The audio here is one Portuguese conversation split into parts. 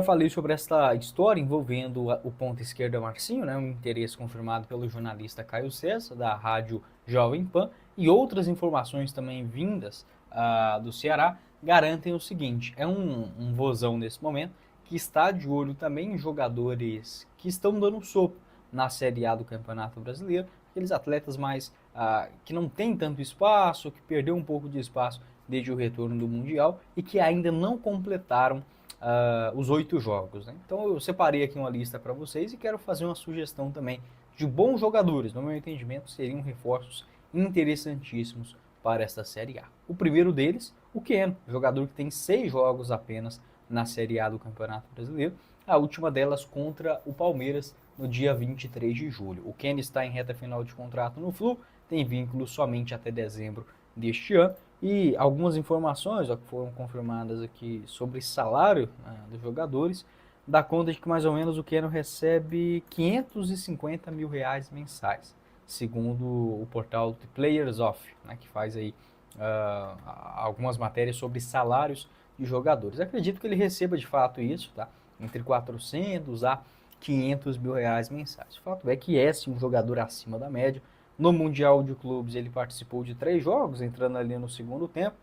Já falei sobre esta história envolvendo o ponta esquerda Marcinho, né, um interesse confirmado pelo jornalista Caio César, da rádio Jovem Pan, e outras informações também vindas do Ceará garantem o seguinte: é um vozão nesse momento que está de olho também em jogadores que estão dando sopa na Série A do Campeonato Brasileiro, aqueles atletas mais que não têm tanto espaço, que perdeu um pouco de espaço desde o retorno do Mundial e que ainda não completaram os 8 jogos. Né? Então eu separei aqui uma lista para vocês e quero fazer uma sugestão também de bons jogadores. No meu entendimento, seriam reforços interessantíssimos para esta Série A. O primeiro deles, o Keno, jogador que tem 6 jogos apenas na Série A do Campeonato Brasileiro, a última delas contra o Palmeiras no dia 23 de julho. O Keno está em reta final de contrato no Flu, tem vínculo somente até dezembro deste ano. E algumas informações que foram confirmadas aqui sobre salário dos jogadores, dá conta de que mais ou menos o Keno recebe 550 mil reais mensais, segundo o portal The Players Off, né, que faz aí algumas matérias sobre salários de jogadores. Acredito que ele receba de fato isso, tá? Entre 400 a 500 mil reais mensais. O fato é que é sim um jogador acima da média. No Mundial de Clubes ele participou de 3 jogos, entrando ali no segundo tempo,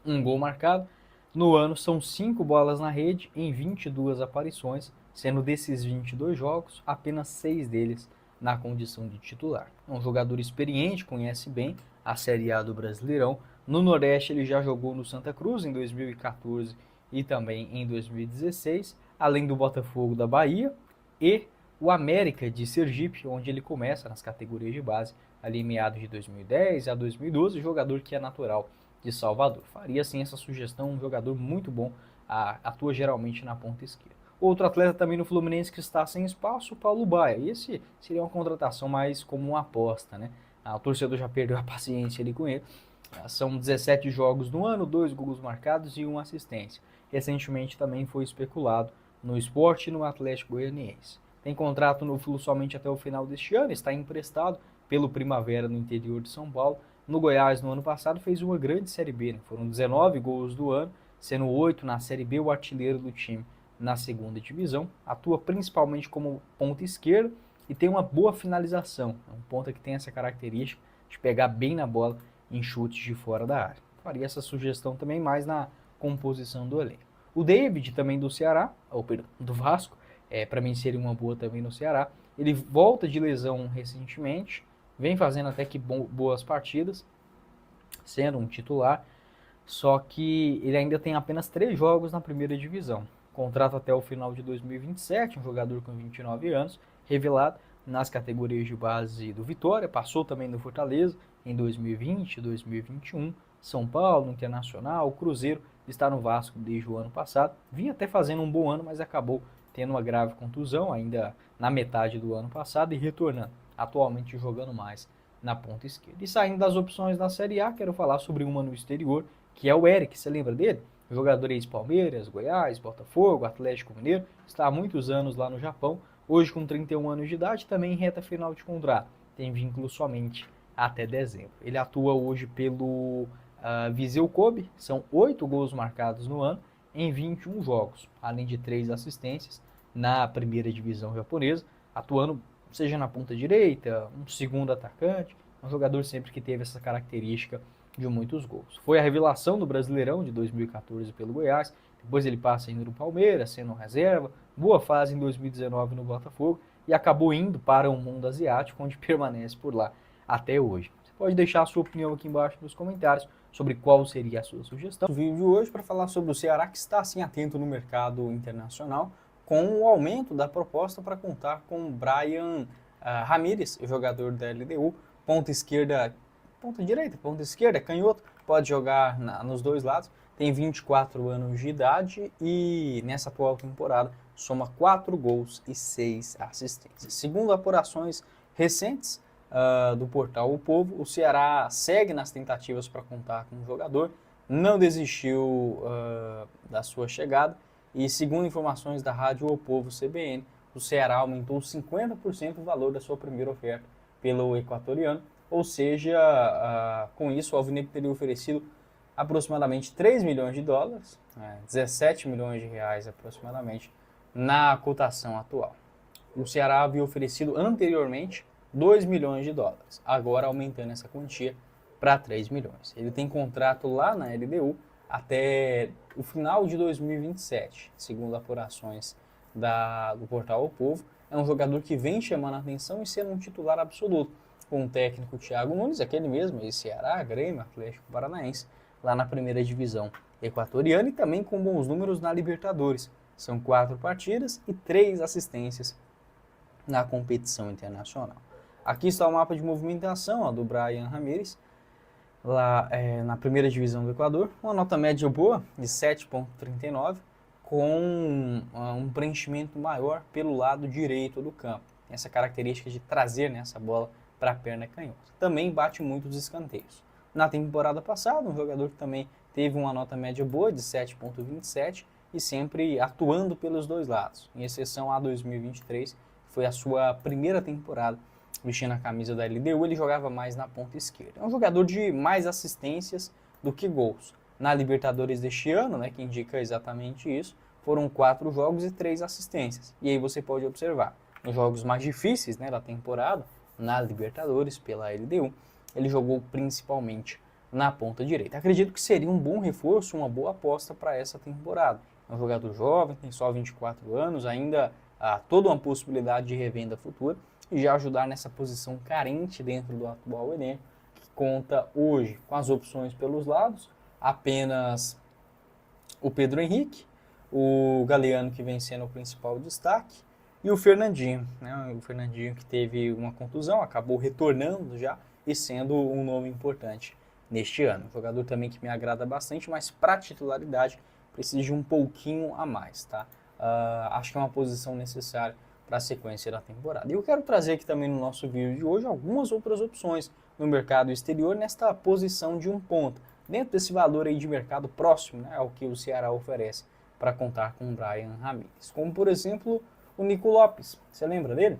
um gol marcado. No ano são 5 bolas na rede em 22 aparições, sendo desses 22 jogos, apenas 6 deles na condição de titular. É um jogador experiente, conhece bem a Série A do Brasileirão. No Nordeste ele já jogou no Santa Cruz em 2014 e também em 2016, além do Botafogo da Bahia e o América de Sergipe, onde ele começa nas categorias de base, ali em meados de 2010 a 2012, jogador que é natural de Salvador. Faria sim essa sugestão, um jogador muito bom, atua geralmente na ponta esquerda. Outro atleta também no Fluminense que está sem espaço, o Paulo Baia. Esse seria uma contratação mais como uma aposta, né? O torcedor já perdeu a paciência ali com ele. São 17 jogos no ano, 2 gols marcados e 1 assistência. Recentemente também foi especulado no Sport e no Atlético Goianiense. Tem contrato no Flu somente até o final deste ano, está emprestado pelo Primavera no interior de São Paulo. No Goiás, no ano passado, fez uma grande Série B, né? Foram 19 gols do ano, sendo 8 na Série B, o artilheiro do time na segunda divisão. Atua principalmente como ponta esquerda e tem uma boa finalização. É um ponta que tem essa característica de pegar bem na bola em chutes de fora da área. Faria essa sugestão também mais na composição do elenco. O David, também do Ceará, ou perdão, do Vasco, para mim seria uma boa também no Ceará. Ele volta de lesão recentemente, vem fazendo até que boas partidas, sendo um titular, só que ele ainda tem apenas 3 jogos na primeira divisão. Contrato até o final de 2027, um jogador com 29 anos, revelado nas categorias de base do Vitória, passou também no Fortaleza em 2020, 2021, São Paulo, Internacional, Cruzeiro, está no Vasco desde o ano passado, vinha até fazendo um bom ano, mas acabou tendo uma grave contusão ainda na metade do ano passado e retornando, atualmente jogando mais na ponta esquerda. E saindo das opções da Série A, quero falar sobre uma no exterior, que é o Eric, você lembra dele? Jogador ex-Palmeiras, Goiás, Botafogo, Atlético Mineiro, está há muitos anos lá no Japão, hoje com 31 anos de idade, também em reta final de contrato, tem vínculo somente até dezembro. Ele atua hoje pelo Viseu Kobe, são 8 gols marcados no ano, em 21 jogos, além de 3 assistências na primeira divisão japonesa, atuando seja na ponta direita, um segundo atacante, um jogador sempre que teve essa característica de muitos gols. Foi a revelação do Brasileirão de 2014 pelo Goiás, depois ele passa indo no Palmeiras, sendo reserva, boa fase em 2019 no Botafogo e acabou indo para o mundo asiático, onde permanece por lá até hoje. Você pode deixar a sua opinião aqui embaixo nos comentários sobre qual seria a sua sugestão. O vídeo de hoje para falar sobre o Ceará, que está assim atento no mercado internacional, com o aumento da proposta para contar com Brian Ramírez, jogador da LDU, ponta esquerda, ponta direita, ponta esquerda, canhoto, pode jogar nos dois lados, tem 24 anos de idade e nessa atual temporada soma 4 gols e 6 assistências. Segundo apurações recentes do portal O Povo, o Ceará segue nas tentativas para contar com o jogador, não desistiu da sua chegada e, segundo informações da rádio O Povo CBN, o Ceará aumentou 50% o valor da sua primeira oferta pelo equatoriano, ou seja, com isso o Alvinegro teria oferecido aproximadamente 3 milhões de dólares, 17 milhões de reais aproximadamente, na cotação atual. O Ceará havia oferecido anteriormente 2 milhões de dólares, agora aumentando essa quantia para 3 milhões. Ele tem contrato lá na LDU até o final de 2027, segundo apurações do portal O Povo. É um jogador que vem chamando a atenção e sendo um titular absoluto, com o técnico Thiago Nunes, aquele mesmo, esse Ceará, Grêmio, Atlético Paranaense, lá na primeira divisão equatoriana, e também com bons números na Libertadores. São 4 partidas e 3 assistências na competição internacional. Aqui está o mapa de movimentação do Bryan Ramírez, lá na primeira divisão do Equador, uma nota média boa de 7,39, com um preenchimento maior pelo lado direito do campo. Essa característica de trazer essa bola para a perna canhota. Também bate muito os escanteios. Na temporada passada, um jogador que também teve uma nota média boa de 7,27 e sempre atuando pelos dois lados, em exceção a 2023, que foi a sua primeira temporada vestindo a camisa da LDU, ele jogava mais na ponta esquerda. É um jogador de mais assistências do que gols. Na Libertadores deste ano, que indica exatamente isso, foram 4 jogos e 3 assistências. E aí você pode observar, nos jogos mais difíceis da temporada, na Libertadores pela LDU, ele jogou principalmente na ponta direita. Acredito que seria um bom reforço, uma boa aposta para essa temporada. É um jogador jovem, tem só 24 anos, ainda há toda uma possibilidade de revenda futura, e já ajudar nessa posição carente dentro do atual elenco, que conta hoje com as opções pelos lados, apenas o Pedro Henrique, o Galeano, que vem sendo o principal destaque, e o Fernandinho, o Fernandinho que teve uma contusão, acabou retornando já e sendo um nome importante neste ano. Um jogador também que me agrada bastante, mas para titularidade precisa de um pouquinho a mais, tá? Acho que é uma posição necessária para a sequência da temporada. E eu quero trazer aqui também no nosso vídeo de hoje algumas outras opções no mercado exterior nesta posição de um ponta, dentro desse valor aí de mercado próximo ao que o Ceará oferece para contar com o Bryan Ramírez. Como, por exemplo, o Nico Lopes. Você lembra dele?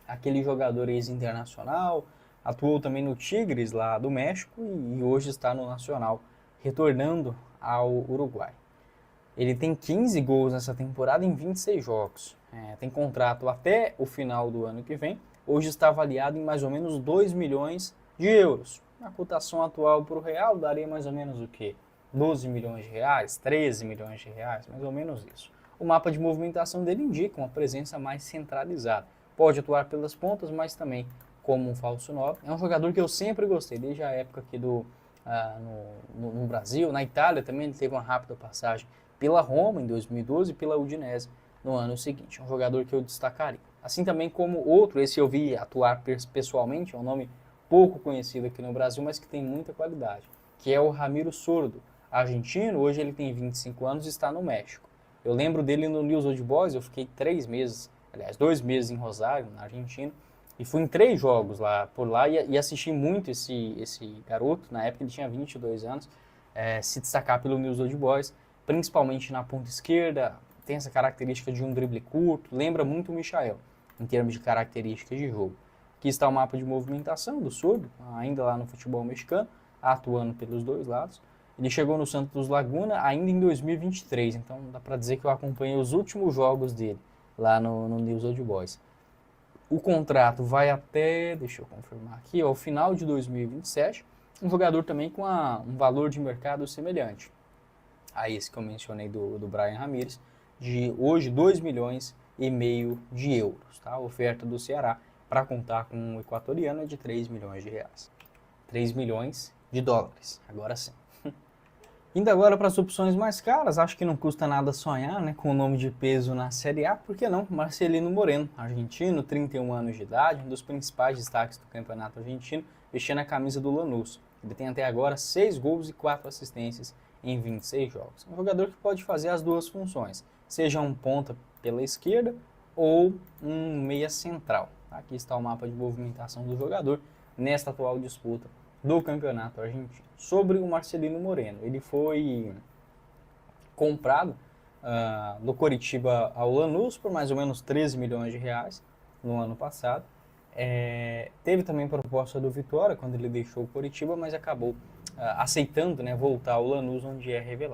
Aquele jogador ex-internacional, atuou também no Tigres lá do México e hoje está no Nacional, retornando ao Uruguai. Ele tem 15 gols nessa temporada em 26 jogos. Tem contrato até o final do ano que vem. Hoje está avaliado em mais ou menos 2 milhões de euros. A cotação atual para o real daria mais ou menos o quê? 12 milhões de reais, 13 milhões de reais, mais ou menos isso. O mapa de movimentação dele indica uma presença mais centralizada. Pode atuar pelas pontas, mas também como um falso 9. É um jogador que eu sempre gostei, desde a época aqui no Brasil. Na Itália também ele teve uma rápida passagem pela Roma em 2012 e pela Udinese no ano seguinte. É um jogador que eu destacaria. Assim também como outro, esse eu vi atuar pessoalmente, é um nome pouco conhecido aqui no Brasil, mas que tem muita qualidade, que é o Ramiro Sordo, argentino. Hoje ele tem 25 anos e está no México. Eu lembro dele no News Old Boys, eu fiquei 2 meses em Rosário, na Argentina, e fui em 3 jogos por lá e assisti muito esse garoto. Na época ele tinha 22 anos, se destacar pelo News Old Boys, principalmente na ponta esquerda. Tem essa característica de um drible curto, lembra muito o Michael, em termos de características de jogo. Aqui está o mapa de movimentação do Sordo, ainda lá no futebol mexicano, atuando pelos dois lados. Ele chegou no Santos Laguna ainda em 2023, então dá para dizer que eu acompanhei os últimos jogos dele lá no News Old Boys. O contrato vai até, deixa eu confirmar aqui, ao final de 2027, um jogador também com um valor de mercado semelhante a esse que eu mencionei do Bryan Ramírez, de hoje 2 milhões e meio de euros. Tá? A oferta do Ceará para contar com um equatoriano é de 3 milhões de reais. 3 milhões de dólares, agora sim. Indo agora para as opções mais caras, acho que não custa nada sonhar com o nome de peso na Série A, por que não? Marcelino Moreno, argentino, 31 anos de idade, um dos principais destaques do campeonato argentino, vestindo a camisa do Lanús. Ele tem até agora 6 gols e 4 assistências em 26 jogos. É um jogador que pode fazer as duas funções, seja um ponta pela esquerda ou um meia central. Aqui está o mapa de movimentação do jogador nesta atual disputa do campeonato argentino. Sobre o Marcelino Moreno, ele foi comprado do Coritiba ao Lanús por mais ou menos 13 milhões de reais no ano passado. Teve também proposta do Vitória quando ele deixou o Coritiba, mas acabou aceitando, né, voltar ao Lanús, onde é revelado.